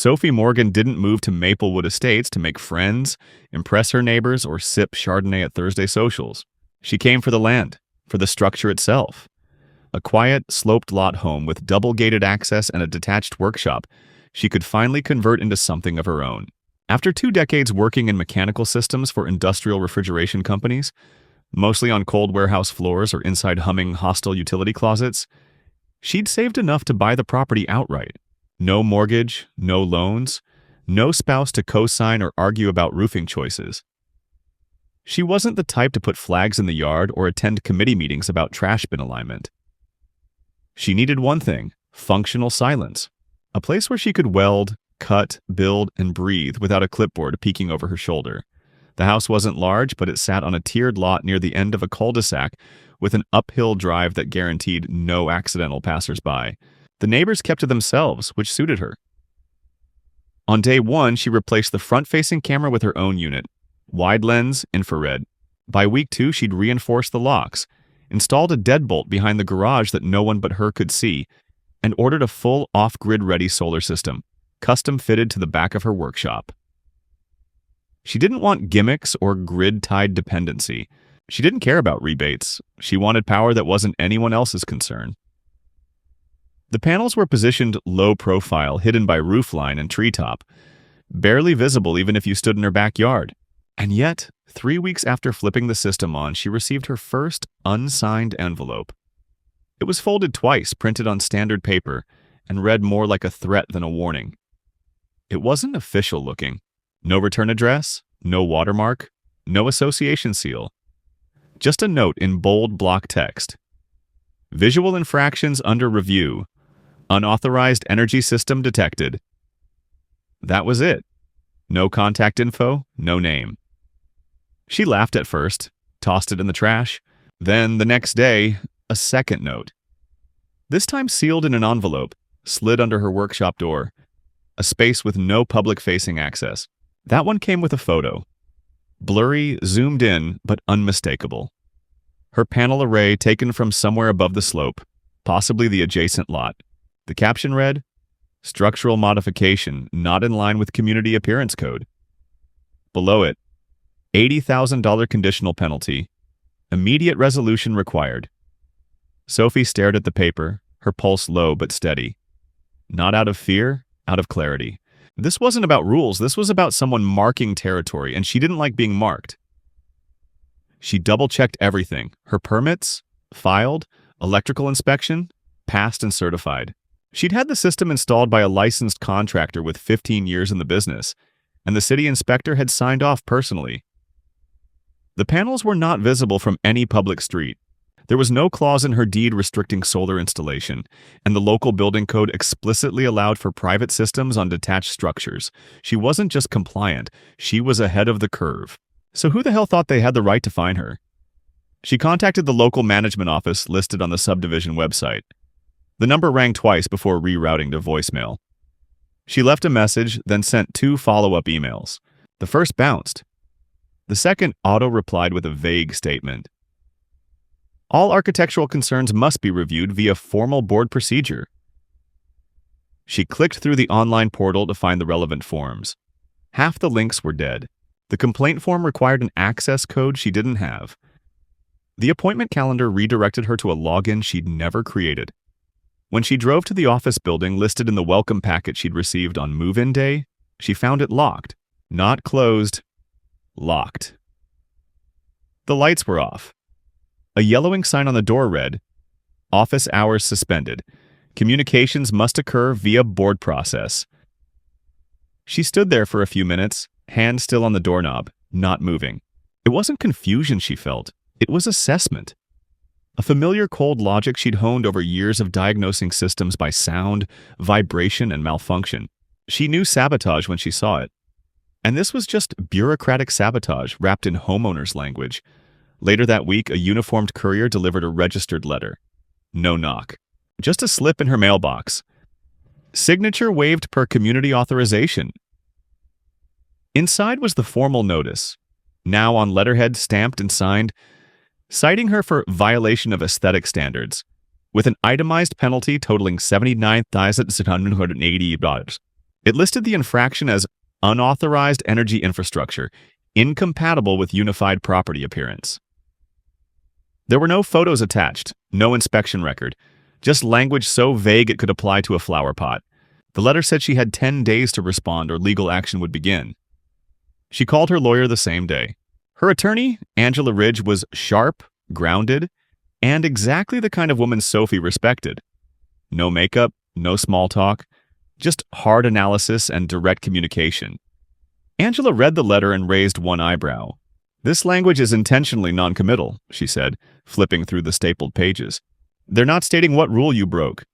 Sophie Morgan didn't move to Maplewood Estates to make friends, impress her neighbors, or sip Chardonnay at Thursday socials. She came for the land, for the structure itself. A quiet, sloped lot home with double-gated access and a detached workshop she could finally convert into something of her own. After 2 decades working in mechanical systems for industrial refrigeration companies, mostly on cold warehouse floors or inside humming hostile utility closets, she'd saved enough to buy the property outright. No mortgage, no loans, no spouse to co-sign or argue about roofing choices. She wasn't the type to put flags in the yard or attend committee meetings about trash bin alignment. She needed one thing: functional silence. A place where she could weld, cut, build, and breathe without a clipboard peeking over her shoulder. The house wasn't large, but it sat on a tiered lot near the end of a cul-de-sac with an uphill drive that guaranteed no accidental passers-by. The neighbors kept to themselves, which suited her. On day 1, she replaced the front-facing camera with her own unit, wide lens, infrared. By week 2, she'd reinforced the locks, installed a deadbolt behind the garage that no one but her could see, and ordered a full off-grid ready solar system, custom-fitted to the back of her workshop. She didn't want gimmicks or grid-tied dependency. She didn't care about rebates. She wanted power that wasn't anyone else's concern. The panels were positioned low profile, hidden by roofline and treetop, barely visible even if you stood in her backyard. And yet, 3 weeks after flipping the system on, she received her first unsigned envelope. It was folded twice, printed on standard paper, and read more like a threat than a warning. It wasn't official looking. No return address, no watermark, no association seal. Just a note in bold block text. Visual infractions under review. Unauthorized energy system detected. That was it. No contact info, no name. She laughed at first, tossed it in the trash. Then, the next day, a second note. This time sealed in an envelope, slid under her workshop door. A space with no public-facing access. That one came with a photo. Blurry, zoomed in, but unmistakable. Her panel array taken from somewhere above the slope, possibly the adjacent lot. The caption read, "Structural modification not in line with community appearance code." Below it, $80,000 conditional penalty. Immediate resolution required. Sophie stared at the paper, her pulse low but steady. Not out of fear, out of clarity. This wasn't about rules, this was about someone marking territory, and she didn't like being marked. She double-checked everything. Her permits, filed, electrical inspection, passed and certified. She'd had the system installed by a licensed contractor with 15 years in the business, and the city inspector had signed off personally. The panels were not visible from any public street. There was no clause in her deed restricting solar installation, and the local building code explicitly allowed for private systems on detached structures. She wasn't just compliant, she was ahead of the curve. So who the hell thought they had the right to fine her? She contacted the local management office listed on the subdivision website. The number rang twice before rerouting to voicemail. She left a message, then sent 2 follow-up emails. The first bounced. The second auto-replied with a vague statement. All architectural concerns must be reviewed via formal board procedure. She clicked through the online portal to find the relevant forms. Half the links were dead. The complaint form required an access code she didn't have. The appointment calendar redirected her to a login she'd never created. When she drove to the office building listed in the welcome packet she'd received on move-in day, she found it locked. Not closed, locked. The lights were off. A yellowing sign on the door read, "Office hours suspended. Communications must occur via board process." She stood there for a few minutes, hand still on the doorknob, not moving. It wasn't confusion she felt. It was assessment. A familiar cold logic she'd honed over years of diagnosing systems by sound, vibration, and malfunction. She knew sabotage when she saw it. And this was just bureaucratic sabotage wrapped in homeowners' language. Later that week, a uniformed courier delivered a registered letter. No knock. Just a slip in her mailbox. Signature waived per community authorization. Inside was the formal notice, now on letterhead stamped and signed, citing her for violation of aesthetic standards, with an itemized penalty totaling $79,780. It listed the infraction as unauthorized energy infrastructure, incompatible with unified property appearance. There were no photos attached, no inspection record, just language so vague it could apply to a flower pot. The letter said she had 10 days to respond or legal action would begin. She called her lawyer the same day. Her attorney, Angela Ridge, was sharp, grounded, and exactly the kind of woman Sophie respected. No makeup, no small talk, just hard analysis and direct communication. Angela read the letter and raised one eyebrow. "This language is intentionally noncommittal," she said, flipping through the stapled pages. "They're not stating what rule you broke.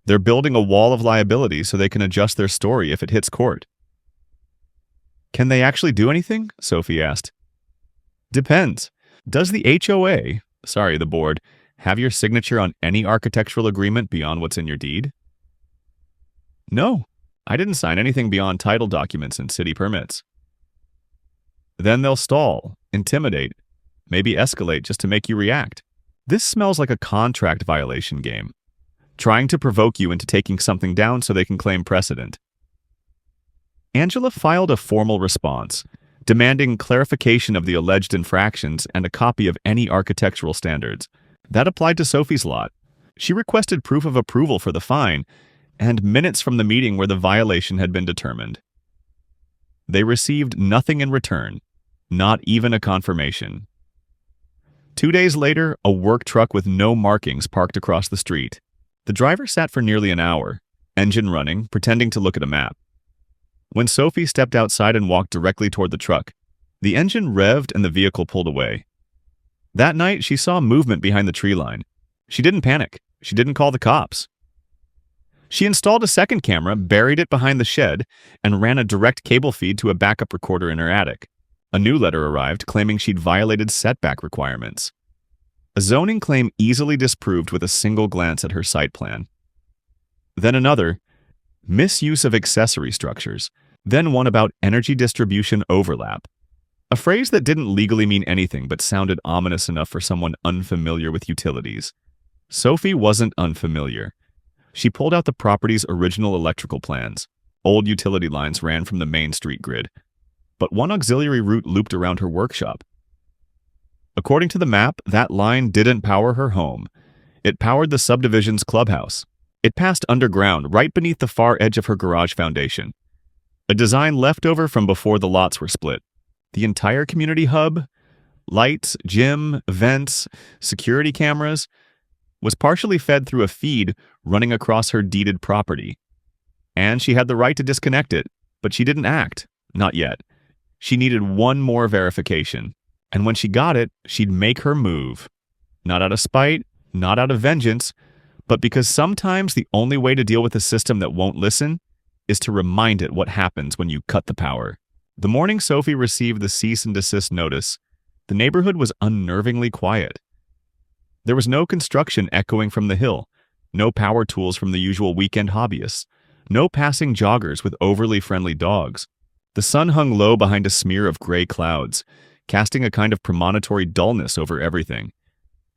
They're building a wall of liability so they can adjust their story if it hits court." "Can they actually do anything?" Sophie asked. "Depends. Does the HOA, the board, have your signature on any architectural agreement beyond what's in your deed?" "No, I didn't sign anything beyond title documents and city permits." "Then they'll stall, intimidate, maybe escalate just to make you react. This smells like a contract violation game, trying to provoke you into taking something down so they can claim precedent." Angela filed a formal response, demanding clarification of the alleged infractions and a copy of any architectural standards. That applied to Sophie's lot. She requested proof of approval for the fine and minutes from the meeting where the violation had been determined. They received nothing in return, not even a confirmation. 2 days later, a work truck with no markings parked across the street. The driver sat for nearly an hour, engine running, pretending to look at a map. When Sophie stepped outside and walked directly toward the truck, the engine revved and the vehicle pulled away. That night, she saw movement behind the tree line. She didn't panic. She didn't call the cops. She installed a second camera, buried it behind the shed, and ran a direct cable feed to a backup recorder in her attic. A new letter arrived claiming she'd violated setback requirements. A zoning claim easily disproved with a single glance at her site plan. Then another, misuse of accessory structures. Then one about energy distribution overlap. A phrase that didn't legally mean anything but sounded ominous enough for someone unfamiliar with utilities. Sophie wasn't unfamiliar. She pulled out the property's original electrical plans. Old utility lines ran from the main street grid, but one auxiliary route looped around her workshop. According to the map, that line didn't power her home. It powered the subdivision's clubhouse. It passed underground, right beneath the far edge of her garage foundation. A design left over from before the lots were split. The entire community hub, lights, gym, vents, security cameras, was partially fed through a feed running across her deeded property. And she had the right to disconnect it, but she didn't act. Not yet. She needed one more verification. And when she got it, she'd make her move. Not out of spite, not out of vengeance, but because sometimes the only way to deal with a system that won't listen is to remind it what happens when you cut the power. The morning Sophie received the cease and desist notice, the neighborhood was unnervingly quiet. There was no construction echoing from the hill, no power tools from the usual weekend hobbyists, no passing joggers with overly friendly dogs. The sun hung low behind a smear of gray clouds, casting a kind of premonitory dullness over everything.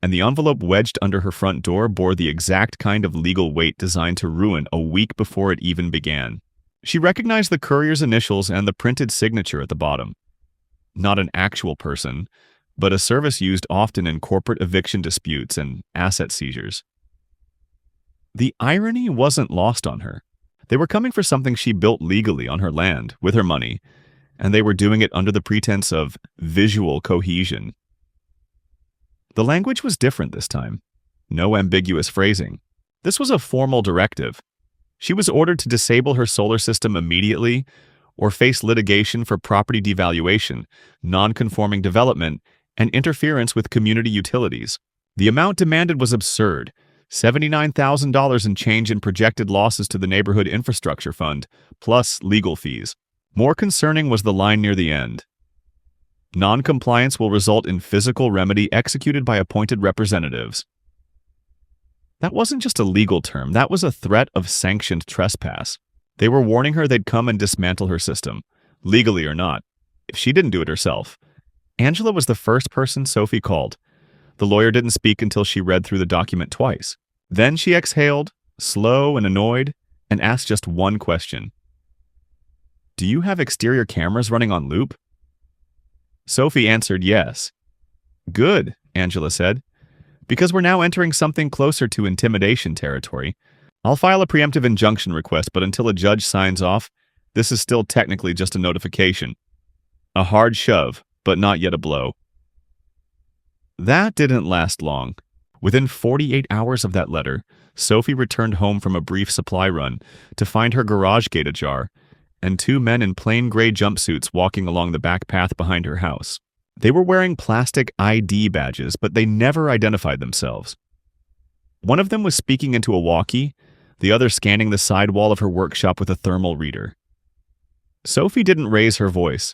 And the envelope wedged under her front door bore the exact kind of legal weight designed to ruin a week before it even began. She recognized the courier's initials and the printed signature at the bottom. Not an actual person, but a service used often in corporate eviction disputes and asset seizures. The irony wasn't lost on her. They were coming for something she built legally on her land, with her money, and they were doing it under the pretense of visual cohesion. The language was different this time. No ambiguous phrasing. This was a formal directive. She was ordered to disable her solar system immediately or face litigation for property devaluation, non-conforming development, and interference with community utilities. The amount demanded was absurd, $79,000 in change in projected losses to the neighborhood infrastructure fund, plus legal fees. More concerning was the line near the end. Non-compliance will result in physical remedy executed by appointed representatives. That wasn't just a legal term, that was a threat of sanctioned trespass. They were warning her they'd come and dismantle her system, legally or not, if she didn't do it herself. Angela was the first person Sophie called. The lawyer didn't speak until she read through the document twice. Then she exhaled, slow and annoyed, and asked just one question. "Do you have exterior cameras running on loop?" Sophie answered yes. "Good," Angela said, "because we're now entering something closer to intimidation territory. I'll file a preemptive injunction request, but until a judge signs off, this is still technically just a notification. A hard shove, but not yet a blow." That didn't last long. Within 48 hours of that letter, Sophie returned home from a brief supply run to find her garage gate ajar and two men in plain gray jumpsuits walking along the back path behind her house. They were wearing plastic ID badges, but they never identified themselves. One of them was speaking into a walkie, the other scanning the side wall of her workshop with a thermal reader. Sophie didn't raise her voice.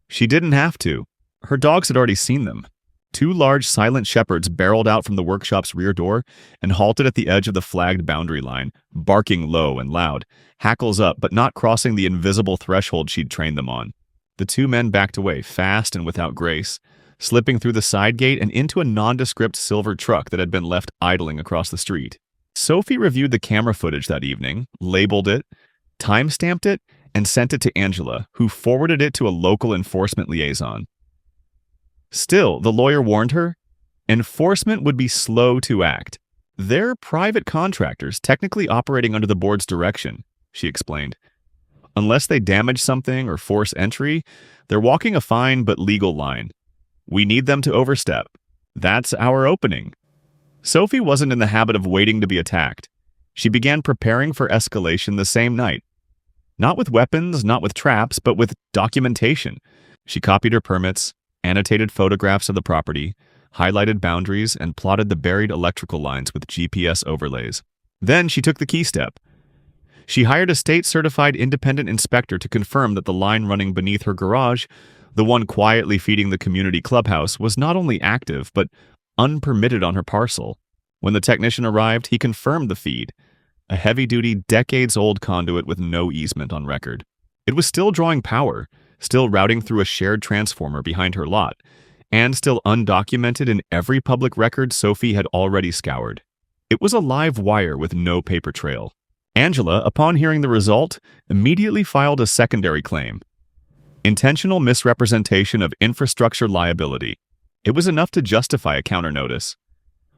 She didn't have to. Her dogs had already seen them. Two large silent shepherds barreled out from the workshop's rear door and halted at the edge of the flagged boundary line, barking low and loud, hackles up but not crossing the invisible threshold she'd trained them on. The two men backed away, fast and without grace, slipping through the side gate and into a nondescript silver truck that had been left idling across the street. Sophie reviewed the camera footage that evening, labeled it, time-stamped it, and sent it to Angela, who forwarded it to a local enforcement liaison. Still, the lawyer warned her, enforcement would be slow to act. They're private contractors, technically operating under the board's direction, she explained. Unless they damage something or force entry, they're walking a fine but legal line. We need them to overstep. That's our opening. Sophie wasn't in the habit of waiting to be attacked. She began preparing for escalation the same night. Not with weapons, not with traps, but with documentation. She copied her permits, annotated photographs of the property, highlighted boundaries, and plotted the buried electrical lines with GPS overlays. Then she took the key step. She hired a state-certified independent inspector to confirm that the line running beneath her garage, the one quietly feeding the community clubhouse, was not only active, but unpermitted on her parcel. When the technician arrived, he confirmed the feed, a heavy-duty, decades-old conduit with no easement on record. It was still drawing power, still routing through a shared transformer behind her lot, and still undocumented in every public record Sophie had already scoured. It was a live wire with no paper trail. Angela, upon hearing the result, immediately filed a secondary claim. Intentional misrepresentation of infrastructure liability. It was enough to justify a counter notice.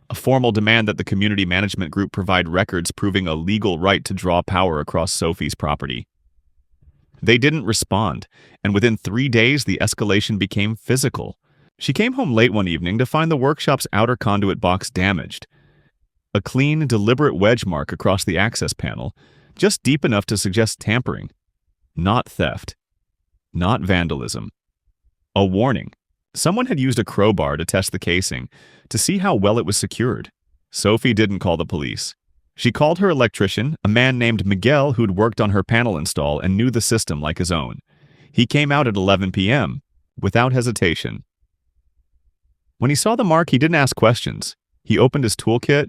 A formal demand that the community management group provide records proving a legal right to draw power across Sophie's property. They didn't respond, and within 3 days the escalation became physical. She came home late one evening to find the workshop's outer conduit box damaged. A clean, deliberate wedge mark across the access panel, just deep enough to suggest tampering. Not theft. Not vandalism. A warning. Someone had used a crowbar to test the casing, to see how well it was secured. Sophie didn't call the police. She called her electrician, a man named Miguel who'd worked on her panel install and knew the system like his own. He came out at 11 p.m., without hesitation. When he saw the mark, he didn't ask questions. He opened his toolkit,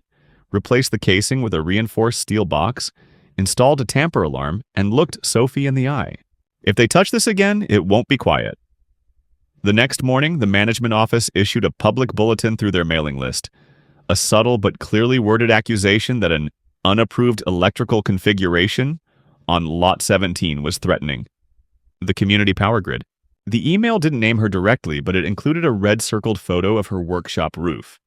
replaced the casing with a reinforced steel box, installed a tamper alarm, and looked Sophie in the eye. If they touch this again, it won't be quiet. The next morning, the management office issued a public bulletin through their mailing list. A subtle but clearly worded accusation that an unapproved electrical configuration on Lot 17 was threatening the community power grid. The email didn't name her directly, but it included a red-circled photo of her workshop roof,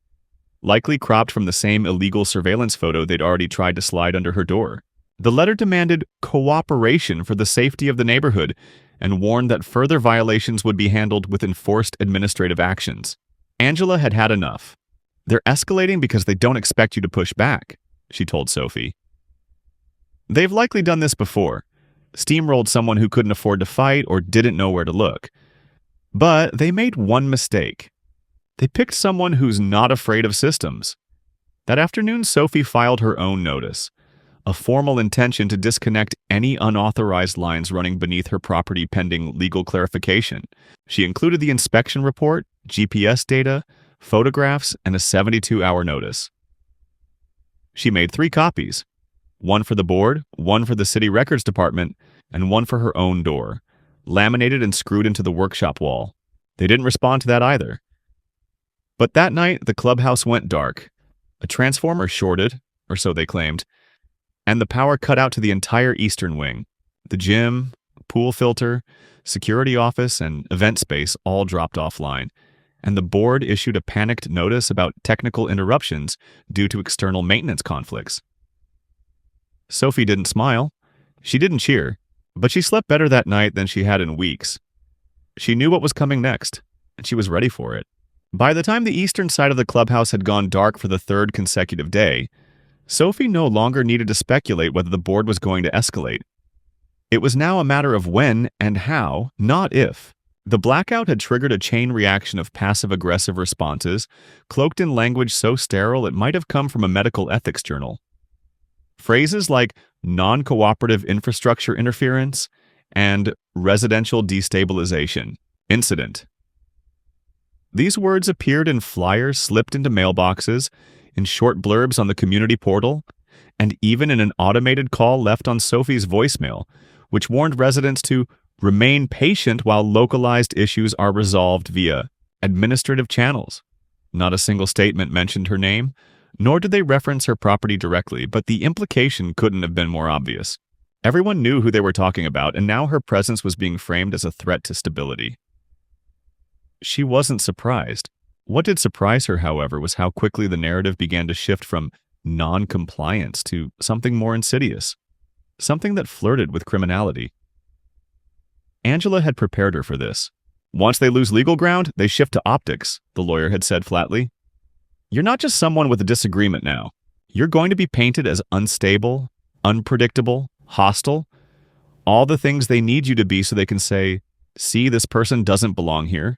likely cropped from the same illegal surveillance photo they'd already tried to slide under her door. The letter demanded cooperation for the safety of the neighborhood and warned that further violations would be handled with enforced administrative actions. Angela had had enough. They're escalating because they don't expect you to push back, she told Sophie. They've likely done this before, steamrolled someone who couldn't afford to fight or didn't know where to look. But they made one mistake. They picked someone who's not afraid of systems. That afternoon, Sophie filed her own notice, a formal intention to disconnect any unauthorized lines running beneath her property pending legal clarification. She included the inspection report, GPS data, photographs, and a 72-hour notice. She made 3 copies, one for the board, one for the city records department, and one for her own door, laminated and screwed into the workshop wall. They didn't respond to that either. But that night, the clubhouse went dark. A transformer shorted, or so they claimed, and the power cut out to the entire eastern wing. The gym, pool filter, security office, and event space all dropped offline, and the board issued a panicked notice about technical interruptions due to external maintenance conflicts. Sophie didn't smile. She didn't cheer, but she slept better that night than she had in weeks. She knew what was coming next, and she was ready for it. By the time the eastern side of the clubhouse had gone dark for the third consecutive day, Sophie no longer needed to speculate whether the board was going to escalate. It was now a matter of when and how, not if. The blackout had triggered a chain reaction of passive-aggressive responses, cloaked in language so sterile it might have come from a medical ethics journal. Phrases like non-cooperative infrastructure interference and residential destabilization incident. These words appeared in flyers slipped into mailboxes, in short blurbs on the community portal, and even in an automated call left on Sophie's voicemail, which warned residents to remain patient while localized issues are resolved via administrative channels. Not a single statement mentioned her name, nor did they reference her property directly, but the implication couldn't have been more obvious. Everyone knew who they were talking about, and now her presence was being framed as a threat to stability. She wasn't surprised. What did surprise her, however, was how quickly the narrative began to shift from non-compliance to something more insidious, something that flirted with criminality. Angela had prepared her for this. Once they lose legal ground, they shift to optics, the lawyer had said flatly. You're not just someone with a disagreement now. You're going to be painted as unstable, unpredictable, hostile, all the things they need you to be so they can say, see, this person doesn't belong here.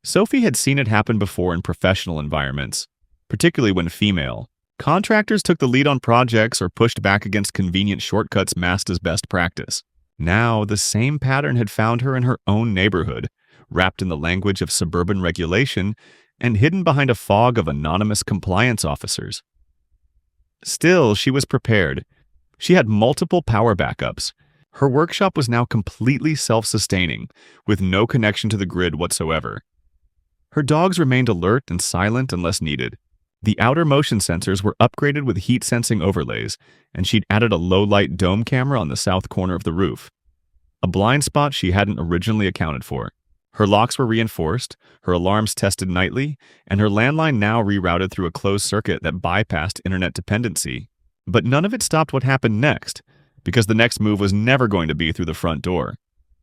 Sophie had seen it happen before in professional environments, particularly when female. Contractors took the lead on projects or pushed back against convenient shortcuts masked as best practice. Now, the same pattern had found her in her own neighborhood, wrapped in the language of suburban regulation and hidden behind a fog of anonymous compliance officers. Still, she was prepared. She had multiple power backups. Her workshop was now completely self-sustaining, with no connection to the grid whatsoever. Her dogs remained alert and silent unless needed. The outer motion sensors were upgraded with heat-sensing overlays, and she'd added a low-light dome camera on the south corner of the roof, a blind spot she hadn't originally accounted for. Her locks were reinforced, her alarms tested nightly, and her landline now rerouted through a closed circuit that bypassed internet dependency. But none of it stopped what happened next, because the next move was never going to be through the front door.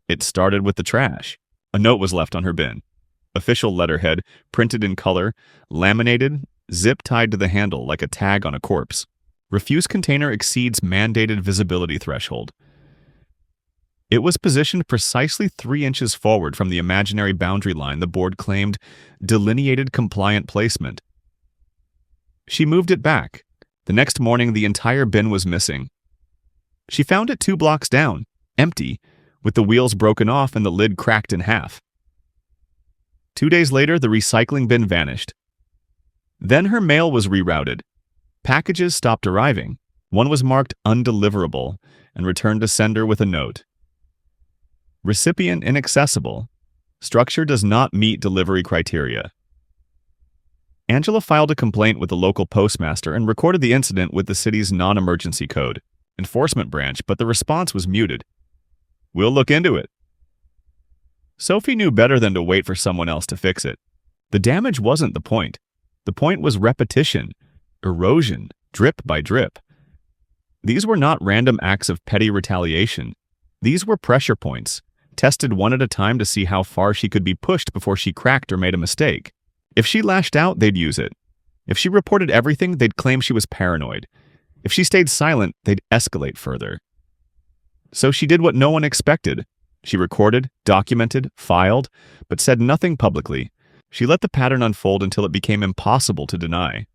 It started with the trash. A note was left on her bin. Official letterhead, printed in color, laminated, zip tied to the handle like a tag on a corpse. Refuse container exceeds mandated visibility threshold. It was positioned precisely 3 inches forward from the imaginary boundary line the board claimed delineated compliant placement. She moved it back. The next morning, the entire bin was missing. She found it 2 blocks down, empty, with the wheels broken off and the lid cracked in half. 2 days later, the recycling bin vanished. Then her mail was rerouted. Packages stopped arriving. One was marked undeliverable and returned to sender with a note. Recipient inaccessible. Structure does not meet delivery criteria. Angela filed a complaint with the local postmaster and recorded the incident with the city's non-emergency code enforcement branch, but the response was muted. We'll look into it. Sophie knew better than to wait for someone else to fix it. The damage wasn't the point. The point was repetition, erosion, drip by drip. These were not random acts of petty retaliation. These were pressure points, tested one at a time to see how far she could be pushed before she cracked or made a mistake. If she lashed out, they'd use it. If she reported everything, they'd claim she was paranoid. If she stayed silent, they'd escalate further. So she did what no one expected. She recorded, documented, filed, but said nothing publicly. She let the pattern unfold until it became impossible to deny.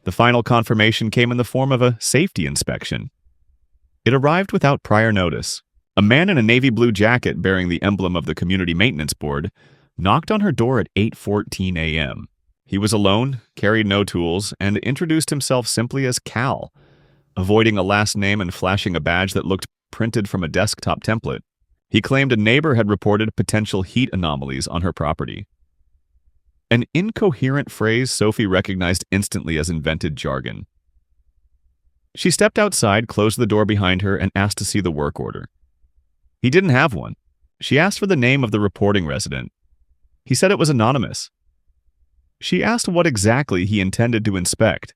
The final confirmation came in the form of a safety inspection. It arrived without prior notice. A man in a navy blue jacket bearing the emblem of the Community Maintenance Board knocked on her door at 8:14 a.m. He was alone, carried no tools, and introduced himself simply as Cal, avoiding a last name and flashing a badge that looked printed from a desktop template. He claimed a neighbor had reported potential heat anomalies on her property. An incoherent phrase Sophie recognized instantly as invented jargon. She stepped outside, closed the door behind her, and asked to see the work order. He didn't have one. She asked for the name of the reporting resident. He said it was anonymous. She asked what exactly he intended to inspect.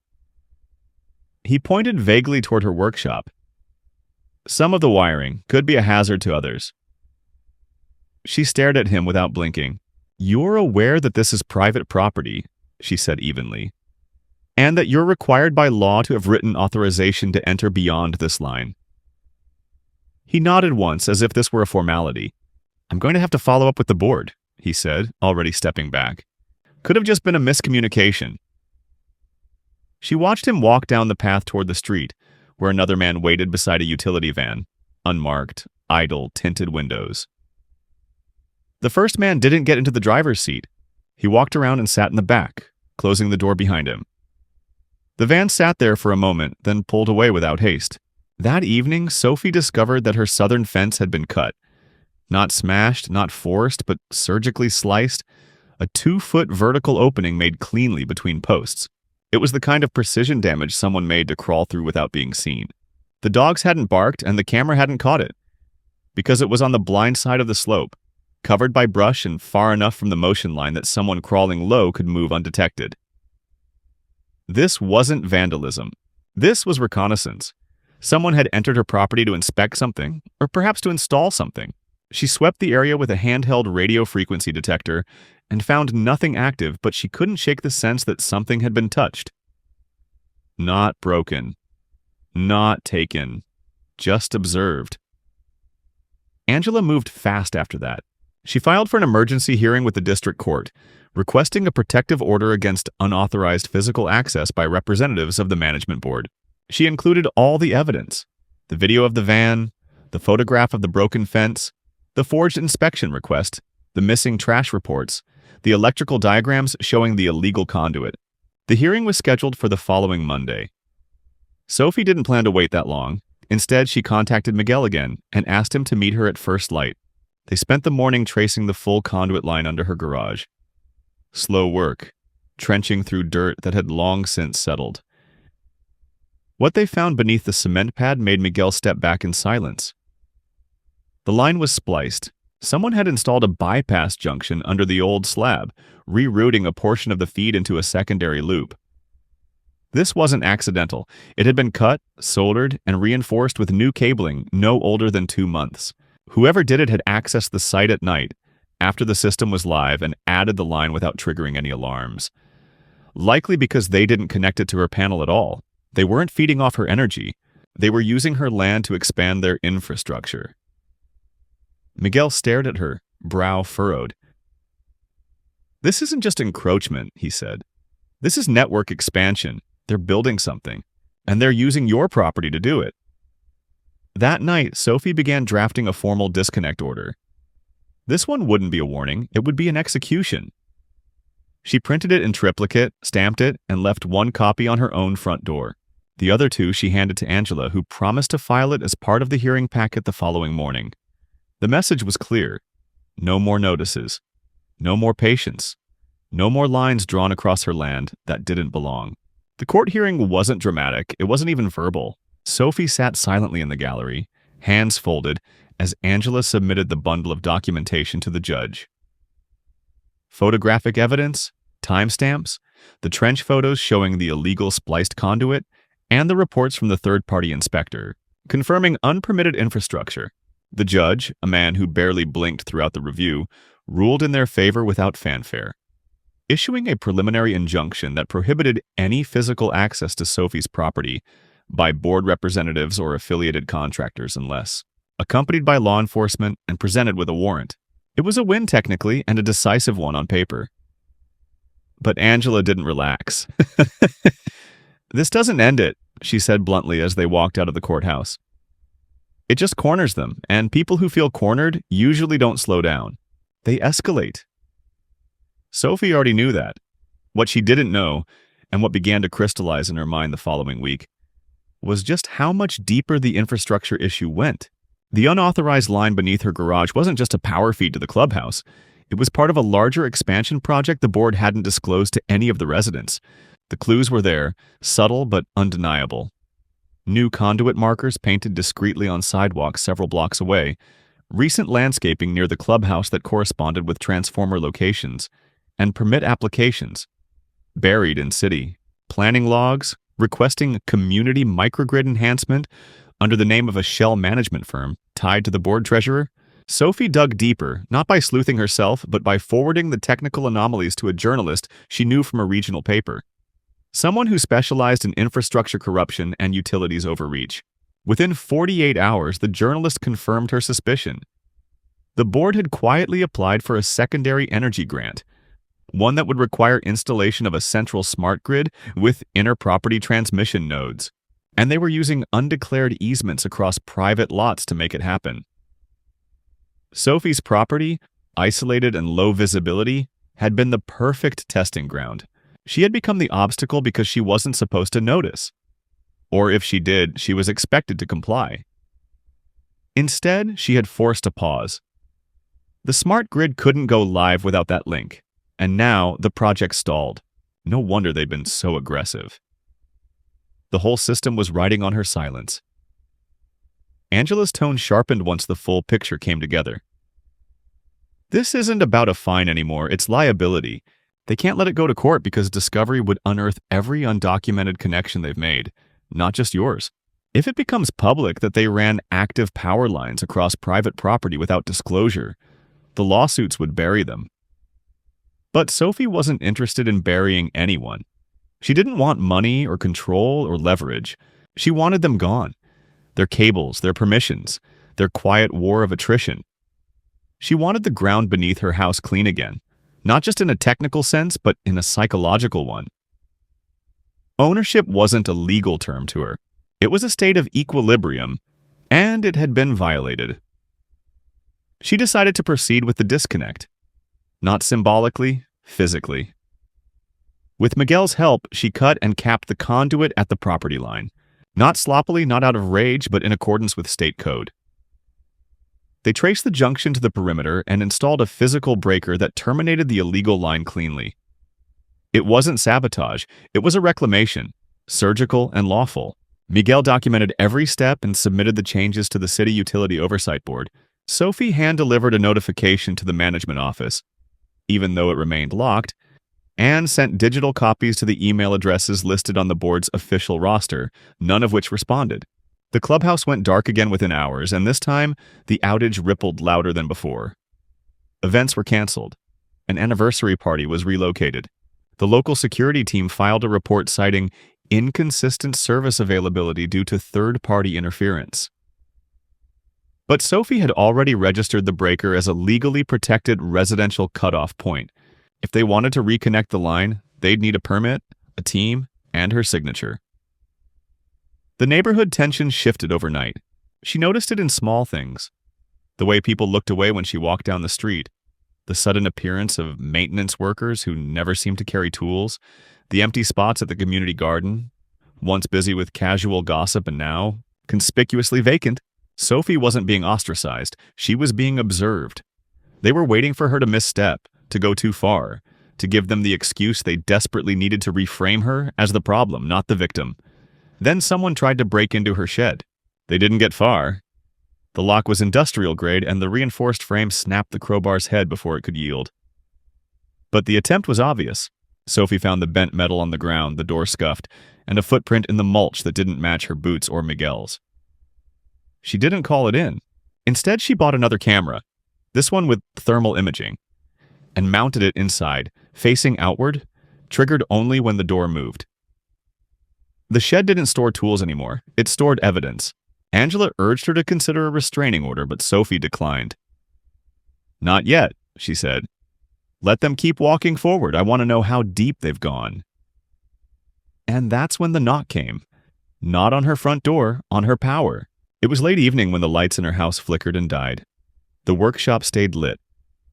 He pointed vaguely toward her workshop. Some of the wiring could be a hazard to others. She stared at him without blinking. "You're aware that this is private property," she said evenly, "and that you're required by law to have written authorization to enter beyond this line." He nodded once as if this were a formality. "I'm going to have to follow up with the board," he said, already stepping back. "Could have just been a miscommunication." She watched him walk down the path toward the street, where another man waited beside a utility van, unmarked, idle, tinted windows. The first man didn't get into the driver's seat. He walked around and sat in the back, closing the door behind him. The van sat there for a moment, then pulled away without haste. That evening, Sophie discovered that her southern fence had been cut. Not smashed, not forced, but surgically sliced. A 2-foot vertical opening made cleanly between posts. It was the kind of precision damage someone made to crawl through without being seen. The dogs hadn't barked and the camera hadn't caught it, because it was on the blind side of the slope, covered by brush and far enough from the motion line that someone crawling low could move undetected. This wasn't vandalism. This was reconnaissance. Someone had entered her property to inspect something, or perhaps to install something. She swept the area with a handheld radio frequency detector and found nothing active, but she couldn't shake the sense that something had been touched. Not broken. Not taken. Just observed. Angela moved fast after that. She filed for an emergency hearing with the district court, requesting a protective order against unauthorized physical access by representatives of the management board. She included all the evidence: the video of the van, the photograph of the broken fence, the forged inspection request, the missing trash reports, the electrical diagrams showing the illegal conduit. The hearing was scheduled for the following Monday. Sophie didn't plan to wait that long. Instead, she contacted Miguel again and asked him to meet her at first light. They spent the morning tracing the full conduit line under her garage. Slow work, trenching through dirt that had long since settled. What they found beneath the cement pad made Miguel step back in silence. The line was spliced. Someone had installed a bypass junction under the old slab, rerouting a portion of the feed into a secondary loop. This wasn't accidental. It had been cut, soldered, and reinforced with new cabling no older than 2 months. Whoever did it had accessed the site at night, after the system was live, and added the line without triggering any alarms. Likely because they didn't connect it to her panel at all. They weren't feeding off her energy. They were using her land to expand their infrastructure. Miguel stared at her, brow furrowed. "This isn't just encroachment," he said. "This is network expansion. They're building something, and they're using your property to do it." That night, Sophie began drafting a formal disconnect order. This one wouldn't be a warning, it would be an execution. She printed it in triplicate, stamped it, and left one copy on her own front door. The other 2 she handed to Angela, who promised to file it as part of the hearing packet the following morning. The message was clear. No more notices. No more patience. No more lines drawn across her land that didn't belong. The court hearing wasn't dramatic. It wasn't even verbal. Sophie sat silently in the gallery, hands folded, as Angela submitted the bundle of documentation to the judge. Photographic evidence, timestamps, the trench photos showing the illegal spliced conduit, and the reports from the third-party inspector, confirming unpermitted infrastructure. The judge, a man who barely blinked throughout the review, ruled in their favor without fanfare, issuing a preliminary injunction that prohibited any physical access to Sophie's property by board representatives or affiliated contractors unless accompanied by law enforcement and presented with a warrant. It was a win technically and a decisive one on paper. But Angela didn't relax. "This doesn't end it," she said bluntly as they walked out of the courthouse. "It just corners them, and people who feel cornered usually don't slow down. They escalate." Sophie already knew that. What she didn't know, and what began to crystallize in her mind the following week, was just how much deeper the infrastructure issue went. The unauthorized line beneath her garage wasn't just a power feed to the clubhouse. It was part of a larger expansion project the board hadn't disclosed to any of the residents. The clues were there, subtle but undeniable. New conduit markers painted discreetly on sidewalks several blocks away, recent landscaping near the clubhouse that corresponded with transformer locations, and permit applications, buried in city, planning logs, requesting community microgrid enhancement under the name of a shell management firm tied to the board treasurer. Sophie dug deeper, not by sleuthing herself, but by forwarding the technical anomalies to a journalist she knew from a regional paper. Someone who specialized in infrastructure corruption and utilities overreach. Within 48 hours, the journalist confirmed her suspicion. The board had quietly applied for a secondary energy grant, one that would require installation of a central smart grid with inter-property transmission nodes, and they were using undeclared easements across private lots to make it happen. Sophie's property, isolated and low visibility, had been the perfect testing ground. She had become the obstacle because she wasn't supposed to notice. Or if she did, she was expected to comply. Instead, she had forced a pause. The smart grid couldn't go live without that link, and now the project stalled. No wonder they'd been so aggressive. The whole system was riding on her silence. Angela's tone sharpened once the full picture came together. This isn't about a fine anymore, it's liability. They can't let it go to court because discovery would unearth every undocumented connection they've made, not just yours. If it becomes public that they ran active power lines across private property without disclosure, the lawsuits would bury them. But Sophie wasn't interested in burying anyone. She didn't want money or control or leverage. She wanted them gone. Their cables, their permissions, their quiet war of attrition. She wanted the ground beneath her house clean again, not just in a technical sense, but in a psychological one. Ownership wasn't a legal term to her. It was a state of equilibrium, and it had been violated. She decided to proceed with the disconnect. Not symbolically, physically. With Miguel's help, she cut and capped the conduit at the property line. Not sloppily, not out of rage, but in accordance with state code. They traced the junction to the perimeter and installed a physical breaker that terminated the illegal line cleanly. It wasn't sabotage, it was a reclamation, surgical and lawful. Miguel documented every step and submitted the changes to the City Utility Oversight Board. Sophie hand-delivered a notification to the management office, even though it remained locked, and sent digital copies to the email addresses listed on the board's official roster, none of which responded. The clubhouse went dark again within hours, and this time, the outage rippled louder than before. Events were canceled. An anniversary party was relocated. The local security team filed a report citing inconsistent service availability due to third-party interference. But Sophie had already registered the breaker as a legally protected residential cutoff point. If they wanted to reconnect the line, they'd need a permit, a team, and her signature. The neighborhood tension shifted overnight. She noticed it in small things. The way people looked away when she walked down the street, the sudden appearance of maintenance workers who never seemed to carry tools, the empty spots at the community garden, once busy with casual gossip and now conspicuously vacant. Sophie wasn't being ostracized, she was being observed. They were waiting for her to misstep, to go too far, to give them the excuse they desperately needed to reframe her as the problem, not the victim. Then someone tried to break into her shed. They didn't get far. The lock was industrial grade, and the reinforced frame snapped the crowbar's head before it could yield. But the attempt was obvious. Sophie found the bent metal on the ground, the door scuffed, and a footprint in the mulch that didn't match her boots or Miguel's. She didn't call it in. Instead, she bought another camera, this one with thermal imaging, and mounted it inside, facing outward, triggered only when the door moved. The shed didn't store tools anymore. It stored evidence. Angela urged her to consider a restraining order, but Sophie declined. "Not yet," she said. "Let them keep walking forward. I want to know how deep they've gone." And that's when the knock came. Not on her front door, on her power. It was late evening when the lights in her house flickered and died. The workshop stayed lit.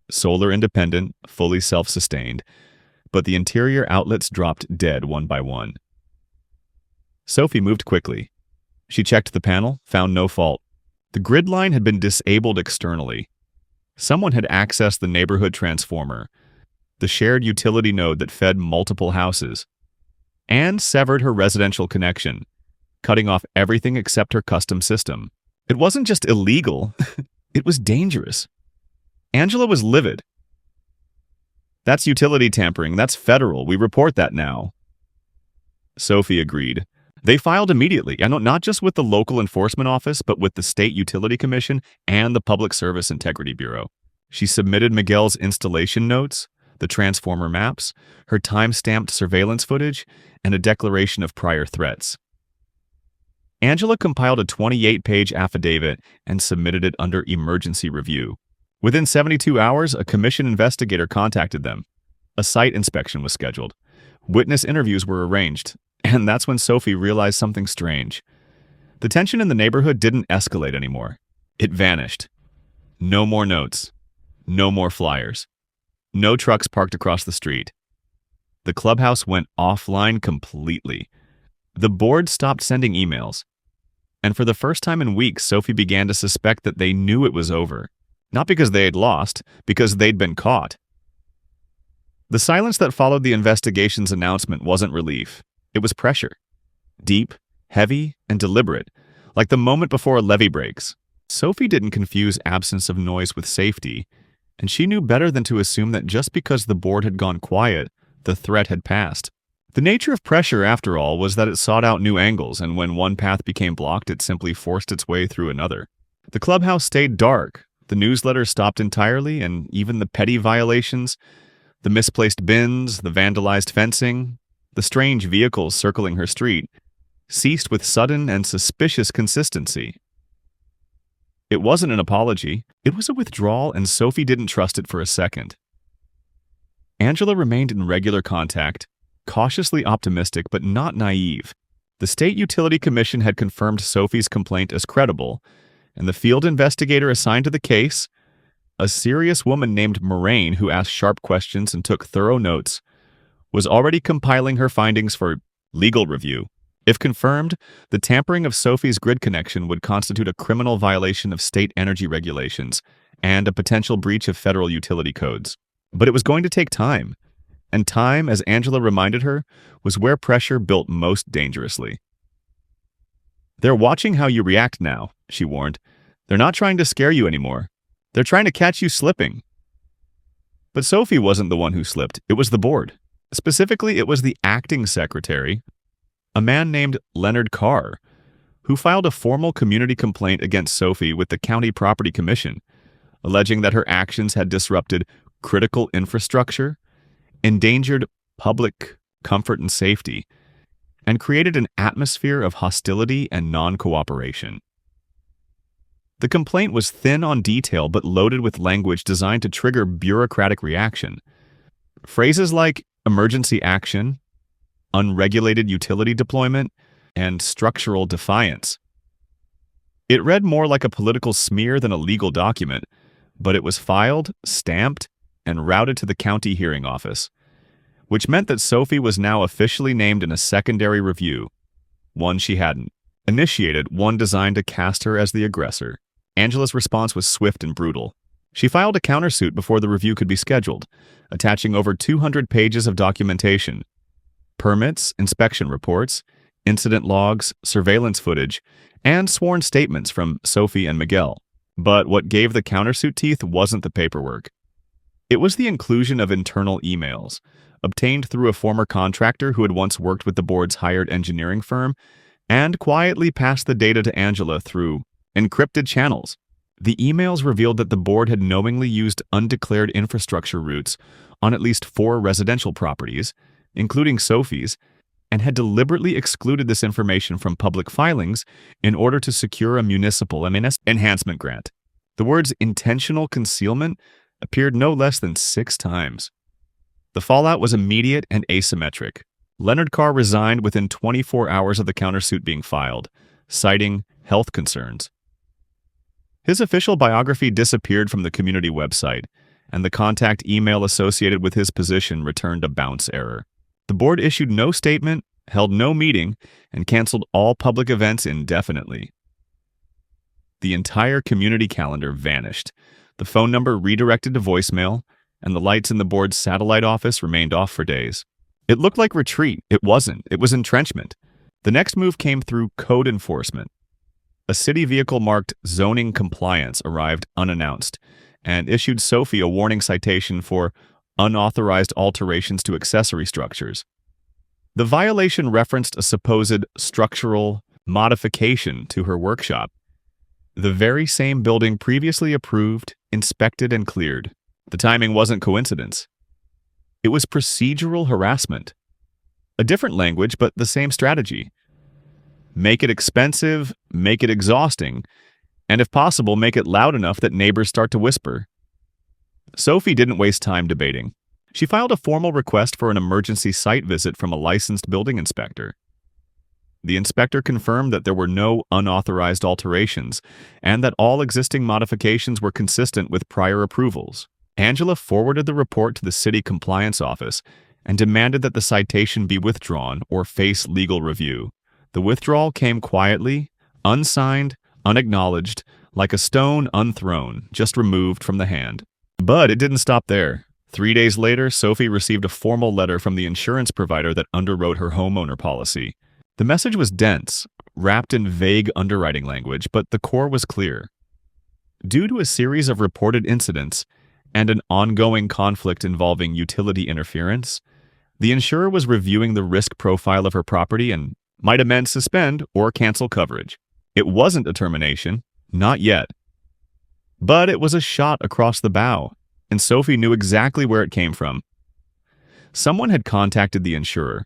Solar independent, fully self-sustained, but the interior outlets dropped dead one by one. Sophie moved quickly. She checked the panel, found no fault. The grid line had been disabled externally. Someone had accessed the neighborhood transformer, the shared utility node that fed multiple houses, and severed her residential connection, cutting off everything except her custom system. It wasn't just illegal, It was dangerous. Angela was livid. "That's utility tampering. That's federal. We report that now." Sophie agreed. They filed immediately, and not just with the local enforcement office, but with the State Utility Commission and the Public Service Integrity Bureau. She submitted Miguel's installation notes, the transformer maps, her time-stamped surveillance footage, and a declaration of prior threats. Angela compiled a 28-page affidavit and submitted it under emergency review. Within 72 hours, a commission investigator contacted them. A site inspection was scheduled. Witness interviews were arranged, and that's when Sophie realized something strange. The tension in the neighborhood didn't escalate anymore. It vanished. No more notes. No more flyers. No trucks parked across the street. The clubhouse went offline completely. The board stopped sending emails. And for the first time in weeks, Sophie began to suspect that they knew it was over. Not because they had lost, because they'd been caught. The silence that followed the investigation's announcement wasn't relief. It was pressure. Deep, heavy, and deliberate, like the moment before a levee breaks. Sophie didn't confuse absence of noise with safety, and she knew better than to assume that just because the board had gone quiet, the threat had passed. The nature of pressure, after all, was that it sought out new angles, and when one path became blocked, it simply forced its way through another. The clubhouse stayed dark, the newsletter stopped entirely, and even the petty violations, the misplaced bins, the vandalized fencing, the strange vehicles circling her street, ceased with sudden and suspicious consistency. It wasn't an apology, it was a withdrawal, and Sophie didn't trust it for a second. Angela remained in regular contact, cautiously optimistic but not naive. The State Utility Commission had confirmed Sophie's complaint as credible, and the field investigator assigned to the case, a serious woman named Moraine who asked sharp questions and took thorough notes, was already compiling her findings for legal review. If confirmed, the tampering of Sophie's grid connection would constitute a criminal violation of state energy regulations and a potential breach of federal utility codes. But it was going to take time. And time, as Angela reminded her, was where pressure built most dangerously. "They're watching how you react now," she warned. "They're not trying to scare you anymore. They're trying to catch you slipping." But Sophie wasn't the one who slipped. It was the board. Specifically, it was the acting secretary, a man named Leonard Carr, who filed a formal community complaint against Sophie with the County Property Commission, alleging that her actions had disrupted critical infrastructure, endangered public comfort and safety, and created an atmosphere of hostility and non-cooperation. The complaint was thin on detail but loaded with language designed to trigger bureaucratic reaction. Phrases like emergency action, unregulated utility deployment, and structural defiance. It read more like a political smear than a legal document, but it was filed, stamped, and routed to the county hearing office, which meant that Sophie was now officially named in a secondary review, one she hadn't initiated, one designed to cast her as the aggressor. Angela's response was swift and brutal. She filed a countersuit before the review could be scheduled, attaching over 200 pages of documentation, permits, inspection reports, incident logs, surveillance footage, and sworn statements from Sophie and Miguel. But what gave the countersuit teeth wasn't the paperwork. It was the inclusion of internal emails, obtained through a former contractor who had once worked with the board's hired engineering firm, and quietly passed the data to Angela through encrypted channels. The emails revealed that the board had knowingly used undeclared infrastructure routes on at least 4 residential properties, including Sophie's, and had deliberately excluded this information from public filings in order to secure a municipal enhancement grant. The words intentional concealment appeared no less than 6 times. The fallout was immediate and asymmetric. Leonard Carr resigned within 24 hours of the countersuit being filed, citing health concerns. His official biography disappeared from the community website, and the contact email associated with his position returned a bounce error. The board issued no statement, held no meeting, and canceled all public events indefinitely. The entire community calendar vanished. The phone number redirected to voicemail, and the lights in the board's satellite office remained off for days. It looked like retreat. It wasn't. It was entrenchment. The next move came through code enforcement. A city vehicle marked zoning compliance arrived unannounced and issued Sophie a warning citation for unauthorized alterations to accessory structures. The violation referenced a supposed structural modification to her workshop, the very same building previously approved, inspected, and cleared. The timing wasn't coincidence. It was procedural harassment. A different language, but the same strategy. Make it expensive, make it exhausting, and if possible, make it loud enough that neighbors start to whisper. Sophie didn't waste time debating. She filed a formal request for an emergency site visit from a licensed building inspector. The inspector confirmed that there were no unauthorized alterations and that all existing modifications were consistent with prior approvals. Angela forwarded the report to the city compliance office and demanded that the citation be withdrawn or face legal review. The withdrawal came quietly, unsigned, unacknowledged, like a stone unthrown, just removed from the hand. But it didn't stop there. 3 days later, Sophie received a formal letter from the insurance provider that underwrote her homeowner policy. The message was dense, wrapped in vague underwriting language, but the core was clear. Due to a series of reported incidents and an ongoing conflict involving utility interference, the insurer was reviewing the risk profile of her property and might amend, suspend, or cancel coverage. It wasn't a termination, not yet. But it was a shot across the bow, and Sophie knew exactly where it came from. Someone had contacted the insurer.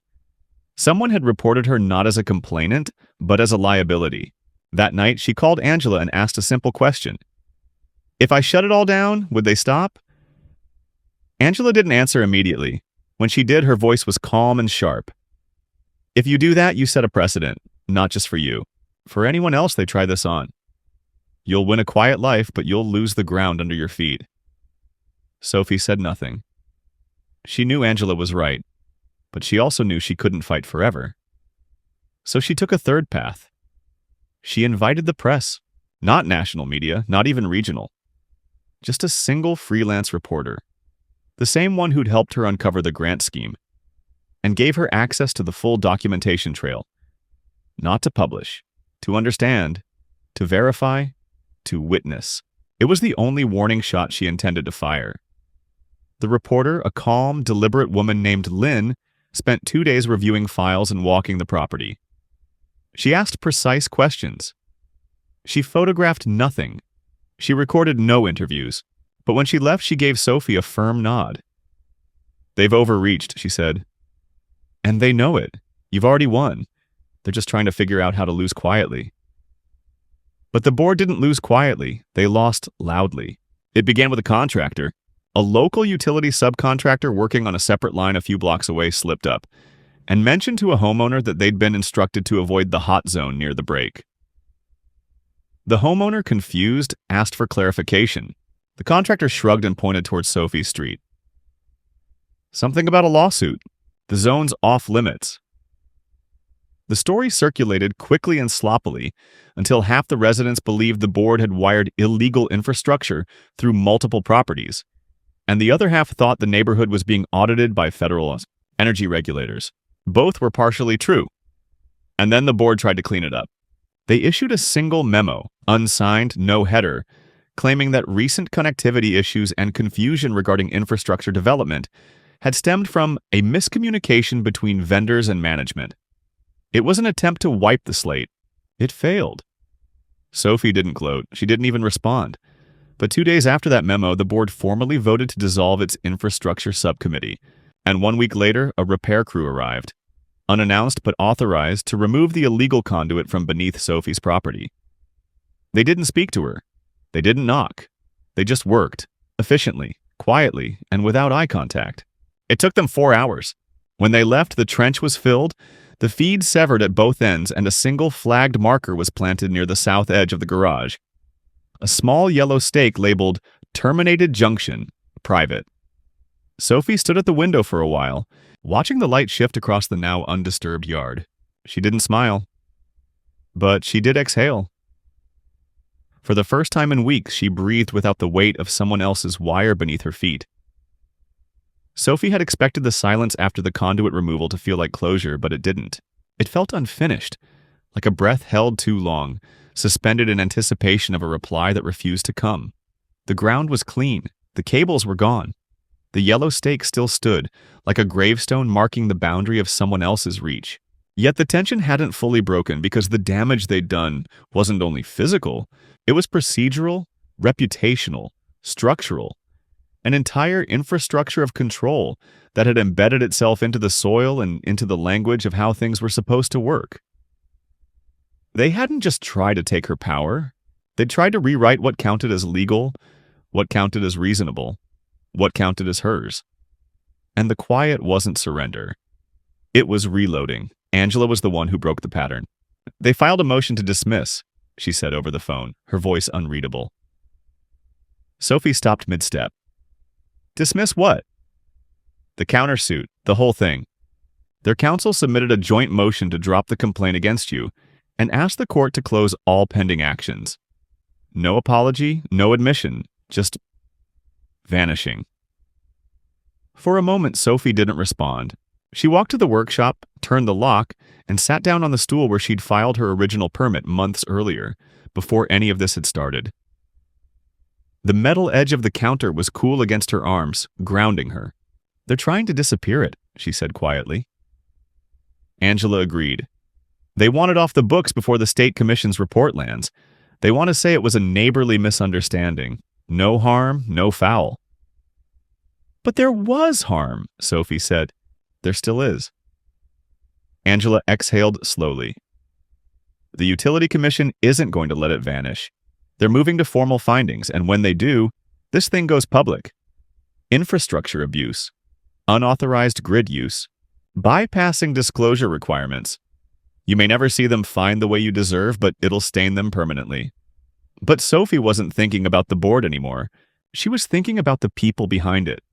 Someone had reported her not as a complainant, but as a liability. That night, she called Angela and asked a simple question. If I shut it all down, would they stop? Angela didn't answer immediately. When she did, her voice was calm and sharp. If you do that, you set a precedent, not just for you. For anyone else they try this on. You'll win a quiet life, but you'll lose the ground under your feet. Sophie said nothing. She knew Angela was right, but she also knew she couldn't fight forever. So she took a third path. She invited the press, not national media, not even regional. Just a single freelance reporter, the same one who'd helped her uncover the grant scheme, and gave her access to the full documentation trail. Not to publish, to understand, to verify, to witness. It was the only warning shot she intended to fire. The reporter, a calm, deliberate woman named Lynn, spent 2 days reviewing files and walking the property. She asked precise questions. She photographed nothing. She recorded no interviews. But when she left, she gave Sophie a firm nod. They've overreached, she said. And they know it. You've already won. They're just trying to figure out how to lose quietly. But the board didn't lose quietly. They lost loudly. It began with a contractor. A local utility subcontractor working on a separate line a few blocks away slipped up and mentioned to a homeowner that they'd been instructed to avoid the hot zone near the break. The homeowner, confused, asked for clarification. The contractor shrugged and pointed towards Sophie's street. Something about a lawsuit. The zone's off limits. The story circulated quickly and sloppily until half the residents believed the board had wired illegal infrastructure through multiple properties, and the other half thought the neighborhood was being audited by federal energy regulators. Both were partially true. And then the board tried to clean it up. They issued a single memo, unsigned, no header, claiming that recent connectivity issues and confusion regarding infrastructure development had stemmed from a miscommunication between vendors and management. It was an attempt to wipe the slate. It failed. Sophie didn't gloat. She didn't even respond. But 2 days after that memo, the board formally voted to dissolve its infrastructure subcommittee, and 1 week later, a repair crew arrived, unannounced but authorized to remove the illegal conduit from beneath Sophie's property. They didn't speak to her. They didn't knock. They just worked, efficiently, quietly, and without eye contact. It took them 4 hours. When they left, the trench was filled, the feed severed at both ends, and a single flagged marker was planted near the south edge of the garage. A small yellow stake labeled Terminated Junction, Private. Sophie stood at the window for a while, watching the light shift across the now undisturbed yard. She didn't smile. But she did exhale. For the first time in weeks, she breathed without the weight of someone else's wire beneath her feet. Sophie had expected the silence after the conduit removal to feel like closure, but it didn't. It felt unfinished, like a breath held too long, suspended in anticipation of a reply that refused to come. The ground was clean. The cables were gone. The yellow stake still stood, like a gravestone marking the boundary of someone else's reach. Yet the tension hadn't fully broken because the damage they'd done wasn't only physical, it was procedural, reputational, structural, an entire infrastructure of control that had embedded itself into the soil and into the language of how things were supposed to work. They hadn't just tried to take her power. They'd tried to rewrite what counted as legal, what counted as reasonable, what counted as hers. And the quiet wasn't surrender. It was reloading. Angela was the one who broke the pattern. "They filed a motion to dismiss," she said over the phone, her voice unreadable. Sophie stopped mid-step. "Dismiss what?" "The countersuit, the whole thing. Their counsel submitted a joint motion to drop the complaint against you and asked the court to close all pending actions. No apology, no admission, just vanishing." For a moment, Sophie didn't respond. She walked to the workshop, turned the lock, and sat down on the stool where she'd filed her original permit months earlier, before any of this had started. The metal edge of the counter was cool against her arms, grounding her. "They're trying to disappear it," she said quietly. Angela agreed. "They want it off the books before the state commission's report lands. They want to say it was a neighborly misunderstanding. No harm, no foul." "But there was harm," Sophie said. "There still is." Angela exhaled slowly. "The Utility Commission isn't going to let it vanish. They're moving to formal findings, and when they do, this thing goes public. Infrastructure abuse, unauthorized grid use, bypassing disclosure requirements. You may never see them fined the way you deserve, but it'll stain them permanently." But Sophie wasn't thinking about the board anymore. She was thinking about the people behind it.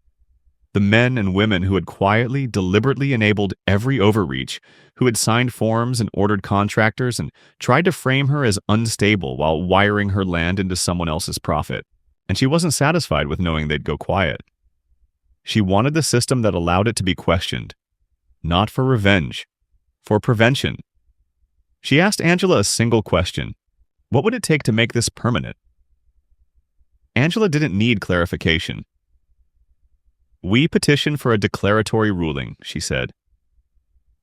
The men and women who had quietly, deliberately enabled every overreach, who had signed forms and ordered contractors and tried to frame her as unstable while wiring her land into someone else's profit. And she wasn't satisfied with knowing they'd go quiet. She wanted the system that allowed it to be questioned. Not for revenge, for prevention. She asked Angela a single question. What would it take to make this permanent? Angela didn't need clarification. "We petition for a declaratory ruling," she said.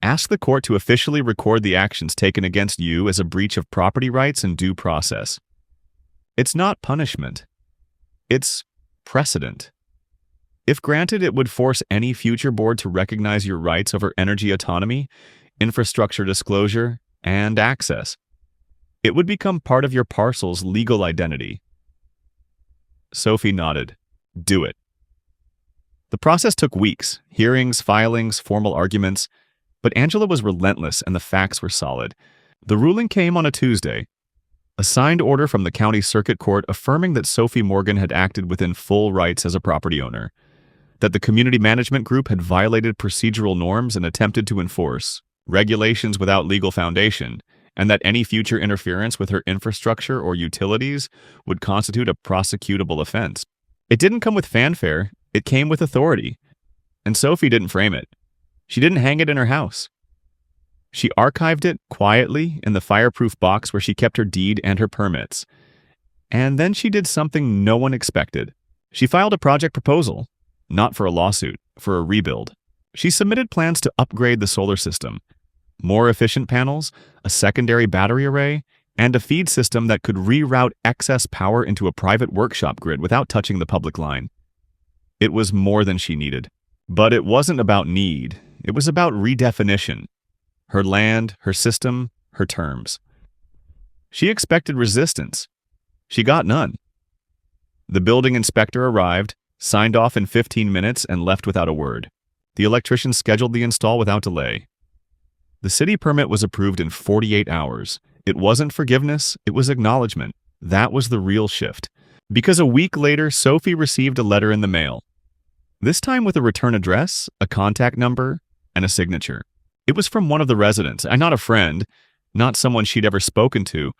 "Ask the court to officially record the actions taken against you as a breach of property rights and due process. It's not punishment. It's precedent. If granted, it would force any future board to recognize your rights over energy autonomy, infrastructure disclosure, and access. It would become part of your parcel's legal identity." Sophie nodded. "Do it." The process took weeks, hearings, filings, formal arguments, but Angela was relentless and the facts were solid. The ruling came on a Tuesday. A signed order from the county circuit court affirming that Sophie Morgan had acted within full rights as a property owner, that the community management group had violated procedural norms and attempted to enforce regulations without legal foundation, and that any future interference with her infrastructure or utilities would constitute a prosecutable offense. It didn't come with fanfare. It came with authority, and Sophie didn't frame it. She didn't hang it in her house. She archived it quietly in the fireproof box where she kept her deed and her permits. And then she did something no one expected. She filed a project proposal, not for a lawsuit, for a rebuild. She submitted plans to upgrade the solar system, more efficient panels, a secondary battery array, and a feed system that could reroute excess power into a private workshop grid without touching the public line. It was more than she needed. But it wasn't about need. It was about redefinition. Her land, her system, her terms. She expected resistance. She got none. The building inspector arrived, signed off in 15 minutes, and left without a word. The electrician scheduled the install without delay. The city permit was approved in 48 hours. It wasn't forgiveness, it was acknowledgement. That was the real shift. Because a week later, Sophie received a letter in the mail. This time with a return address, a contact number, and a signature. It was from one of the residents, and not a friend, not someone she'd ever spoken to,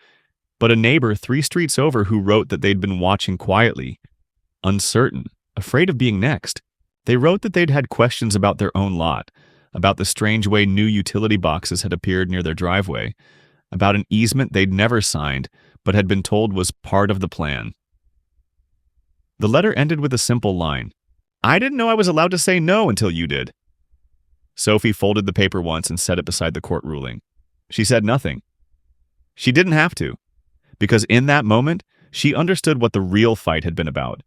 but a neighbor 3 streets over who wrote that they'd been watching quietly, uncertain, afraid of being next. They wrote that they'd had questions about their own lot, about the strange way new utility boxes had appeared near their driveway, about an easement they'd never signed, but had been told was part of the plan. The letter ended with a simple line. "I didn't know I was allowed to say no until you did." Sophie folded the paper once and set it beside the court ruling. She said nothing. She didn't have to, because in that moment, she understood what the real fight had been about.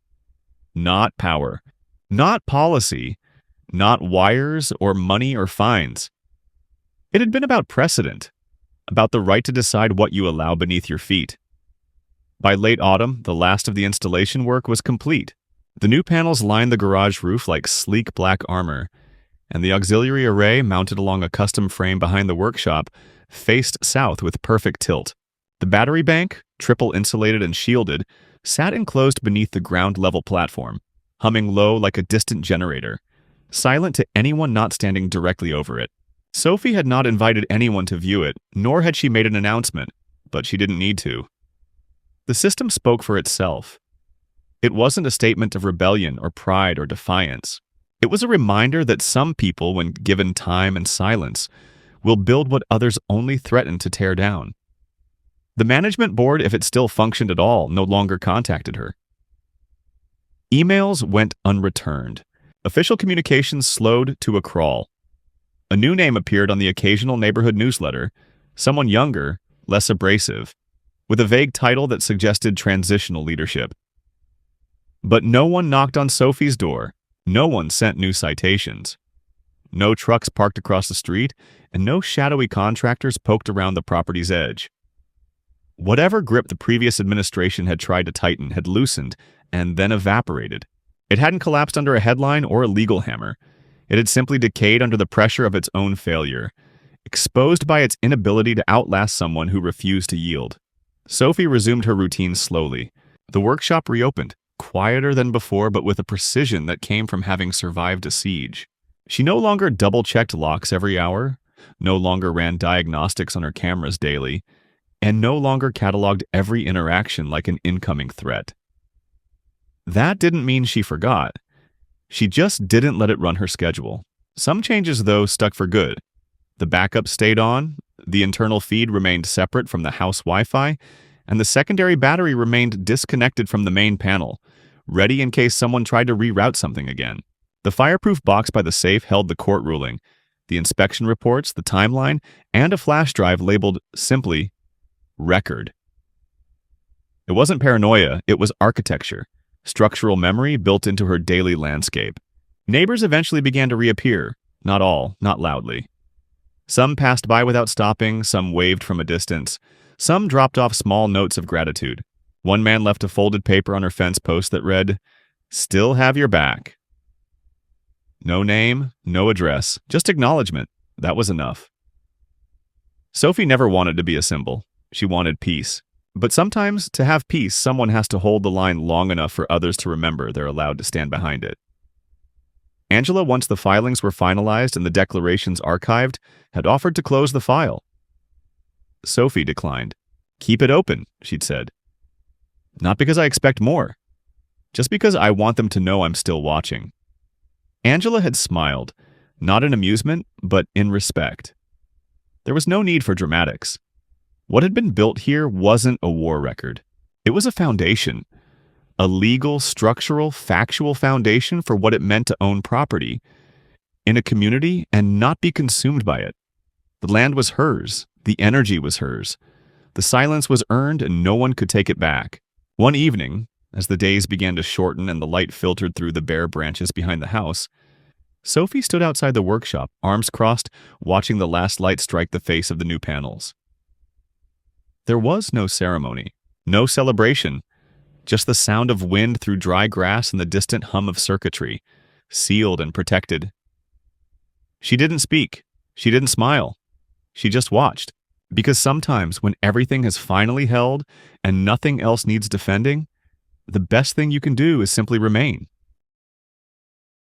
Not power, not policy, not wires or money or fines. It had been about precedent, about the right to decide what you allow beneath your feet. By late autumn, the last of the installation work was complete. The new panels lined the garage roof like sleek black armor, and the auxiliary array mounted along a custom frame behind the workshop faced south with perfect tilt. The battery bank, triple insulated and shielded, sat enclosed beneath the ground-level platform, humming low like a distant generator, silent to anyone not standing directly over it. Sophie had not invited anyone to view it, nor had she made an announcement, but she didn't need to. The system spoke for itself. It wasn't a statement of rebellion or pride or defiance. It was a reminder that some people, when given time and silence, will build what others only threaten to tear down. The management board, if it still functioned at all, no longer contacted her. Emails went unreturned. Official communications slowed to a crawl. A new name appeared on the occasional neighborhood newsletter, someone younger, less abrasive, with a vague title that suggested transitional leadership. But no one knocked on Sophie's door. No one sent new citations. No trucks parked across the street, and no shadowy contractors poked around the property's edge. Whatever grip the previous administration had tried to tighten had loosened and then evaporated. It hadn't collapsed under a headline or a legal hammer. It had simply decayed under the pressure of its own failure, exposed by its inability to outlast someone who refused to yield. Sophie resumed her routine slowly. The workshop reopened, quieter than before but with a precision that came from having survived a siege. She no longer double-checked locks every hour, no longer ran diagnostics on her cameras daily, and no longer cataloged every interaction like an incoming threat. That didn't mean she forgot. She just didn't let it run her schedule. Some changes, though, stuck for good. The backup stayed on, the internal feed remained separate from the house Wi-Fi, and the secondary battery remained disconnected from the main panel, ready in case someone tried to reroute something again. The fireproof box by the safe held the court ruling, the inspection reports, the timeline, and a flash drive labeled simply record. It wasn't paranoia, it was architecture, structural memory built into her daily landscape. Neighbors eventually began to reappear, not all, not loudly. Some passed by without stopping, some waved from a distance, some dropped off small notes of gratitude. One man left a folded paper on her fence post that read, "Still have your back." No name, no address, just acknowledgement. That was enough. Sophie never wanted to be a symbol. She wanted peace. But sometimes, to have peace, someone has to hold the line long enough for others to remember they're allowed to stand behind it. Angela, once the filings were finalized and the declarations archived, had offered to close the file. Sophie declined. "Keep it open," she'd said. "Not because I expect more. Just because I want them to know I'm still watching." Angela had smiled, not in amusement, but in respect. There was no need for dramatics. What had been built here wasn't a war record. It was a foundation. A legal, structural, factual foundation for what it meant to own property in a community and not be consumed by it. The land was hers. The energy was hers. The silence was earned and no one could take it back. One evening, as the days began to shorten and the light filtered through the bare branches behind the house, Sophie stood outside the workshop, arms crossed, watching the last light strike the face of the new panels. There was no ceremony, no celebration, just the sound of wind through dry grass and the distant hum of circuitry, sealed and protected. She didn't speak. She didn't smile. She just watched. Because sometimes when everything has finally held and nothing else needs defending, the best thing you can do is simply remain.